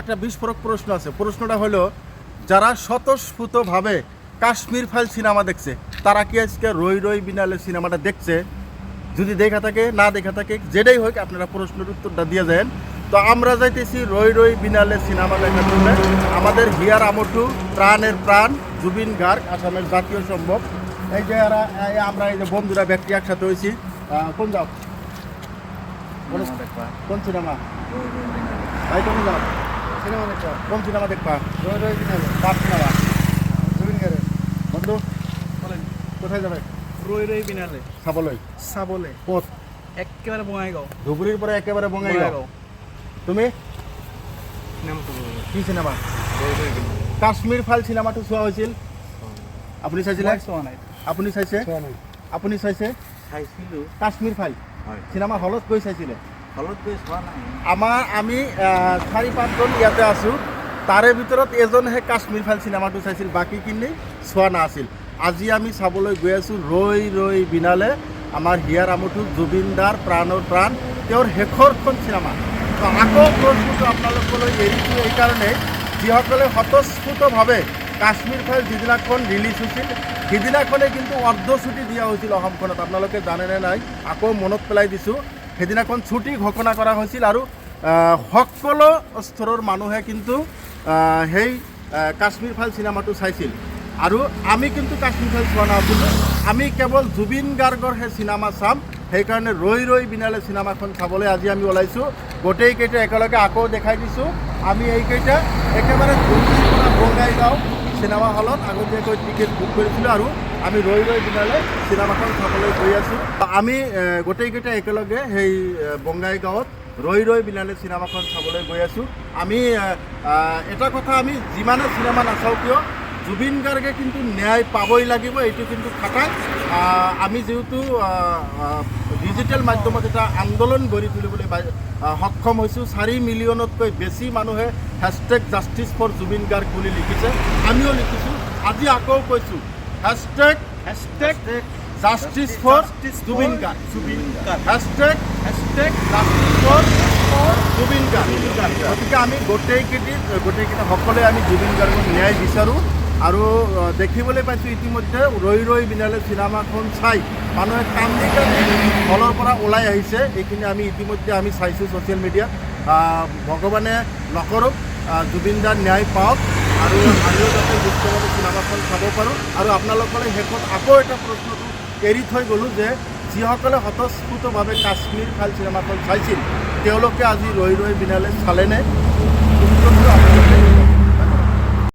একটা বিস্ফোরক প্রশ্ন আছে। প্রশ্নটা হলো, যারা স্বতঃস্ফূর্তভাবে কাশ্মীর ফাইল সিনেমা দেখছে তারা কি আজকে রই রই বিনালে সিনেমাটা দেখছে? যদি দেখা থাকে, না দেখা থাকে, যেটাই হোক আপনারা প্রশ্নের উত্তরটা দিয়ে যান। তো আমরা যাইতেছি রই রই বিনালে সিনেমা দেখার জন্য। আমাদের হিয়ার আমটু, প্রাণের প্রাণ জুবিন গার্গ, আসামের জাতীয় সম্ভব। এই যে আমরা এই যে বন্ধুরা ব্যক্তি একসাথে হয়েছি। কোন যাও? কোন সিনেমা ভাই? কোন যাও সিনেমা দেখবা? কোন সিনেমা দেখবা? রই রই বিনালে। কার সিনেমা? জুবিন গার্গের। বন্ধু কোথায় যাবে? রই রই বিনালে সাবলই। চাবলে কোথ? একেবারে বঙাইগাঁও। ধুবুরির পরে একেবারে বঙ্গাইগাঁও। তুমি কি সিনেমা? কাশ্মীর ফাইল সিনেমাটো চোৱা হৈছিল? আপুনি চাইছিলে? আপুনি চাইছে? আপুনি চাইছে কাশ্মীর ফাইল সিনেমা হলত গৈ চাইছিলে? আমি 4-5জন ইয়াতে আছোঁ, তাৰে ভিতৰত এজনহে কাশ্মীৰ ফাইল চিনেমাটো চাইছিল, বাকীখিনি চোৱা নাছিল। আজি আমি চাবলৈ গৈ আছোঁ ৰৈ ৰৈ বিনালে, আমাৰ হিয়াৰ আমঠু জুবিন দাৰ প্ৰাণৰ প্ৰাণ, তেওঁৰ শেষৰখন চিনেমা। তো আকৌ প্ৰশ্নটো আপোনালোকলৈ এৰিছোঁ এইকাৰণে, যিসকলে স্বতঃস্ফূৰ্তভাৱে কাশ্মীৰ ফাইল যিদিনাখন ৰিলিজ হৈছিল সিদিনাখনে কিন্তু অৰ্ধছুটি দিয়া হৈছিল অসমখনত। আপোনালোকে জানেনে নাই? আকৌ মনত পেলাই দিছোঁ, সেইদিনাখন ছুটি ঘোষণা কৰা হৈছিল আৰু সকলো স্তৰৰ মানুহে কিন্তু সেই কাশ্মীৰ ফাইল চিনেমাটো চাইছিল। আৰু আমি কিন্তু কাশ্মীৰ ফাইল চোৱা নাছিলোঁ, আমি কেৱল জুবিন গাৰ্গৰ সেই চিনেমা চাম। সেইকাৰণে ৰৈ ৰৈ বিনালে চিনেমাখন চাবলৈ আজি আমি ওলাইছোঁ। গোটেইকেইটা একেলগে আকৌ দেখাই দিছোঁ। আমি এইকেইটা একেবাৰে ধুবুৰীৰ পৰা বঙাইগাঁও চিনেমা হলত আগতীয়াকৈ টিকেট বুক কৰিছিলোঁ আৰু আমি ৰৈ ৰৈ বিনালে চিনেমাখন চাবলৈ গৈ আছোঁ। আমি গোটেইকেইটা একেলগে সেই বঙাইগাঁৱত ৰৈ ৰৈ বিনালে চিনেমাখন চাবলৈ গৈ আছোঁ। আমি এটা কথা, আমি যিমানে চিনেমা নাচাওঁ কিয় জুবিন গাৰ্গে কিন্তু ন্যায় পাবই লাগিব, এইটো কিন্তু থাকাই। আমি যেহেতু ডিজিটেল মাধ্যমত এটা আন্দোলন গঢ়ি তুলিবলৈ সক্ষম হৈছোঁ। 4 মিলিয়নতকৈ বেছি মানুহে hashtag justice for Zubeen Garg বুলি লিখিছে, আমিও লিখিছোঁ। আজি আকৌ কৈছোঁ hashtag justice for Zubeen Garg, hashtag justice for Zubeen Garg. গতিকে আমি গোটেইকেইটা সকলোৱে আমি জুবিন গাৰ্গক ন্যায় বিচাৰোঁ। আৰু দেখিবলৈ পাইছোঁ ইতিমধ্যে ৰৈ ৰৈ বিনালে চিনেমাখন চাই মানুহে কান্দি কান্দি হলৰ পৰা ওলাই আহিছে। এইখিনি আমি ইতিমধ্যে আমি চাইছোঁ ছ'চিয়েল মিডিয়াত। ভগৱানে নকৰক, জুবিন দাৰ ন্যায় পাওক আৰু আমিও যাতে সুস্থভাৱে চিনেমাখন চাব পাৰোঁ। আৰু আপোনালোকলৈ শেষত আকৌ এটা প্ৰশ্নটো এৰি থৈ গ'লোঁ যে যিসকলে স্বতঃস্ফূৰ্তভাৱে কাশ্মীৰ ফাইল চিনেমাখন চাইছিল তেওঁলোকে আজি ৰৈ ৰৈ বিনালে চালেনে?